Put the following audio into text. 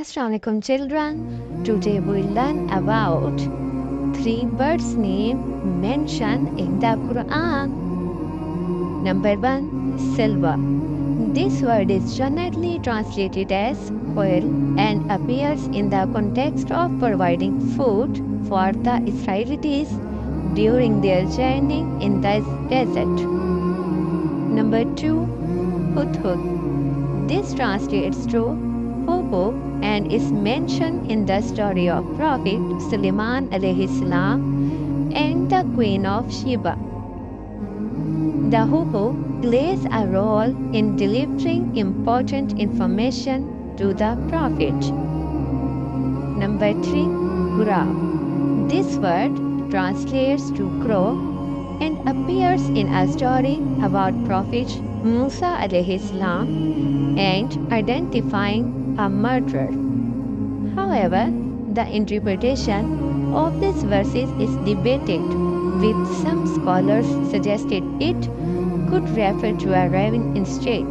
Assalamualaikum children. Today we learn about 3 birds' names mentioned in the Quran. Number 1. Salwa. This word is generally translated as quail and appears in the context of providing food for the Israelites during their journey in the desert. Number 2. Hudhud. This translates to hoopoe and is mentioned in the story of Prophet Sulaiman alayhi salam and the Queen of Sheba. The hoopoe plays a role in delivering important information to the Prophet. Number 3. Ghurāb. This word translates to crow and appears in a story about Prophet Musa alayhi salam and identifying a murderer. However, the interpretation of these verses is debated, with some scholars suggested it could refer to a raven instead.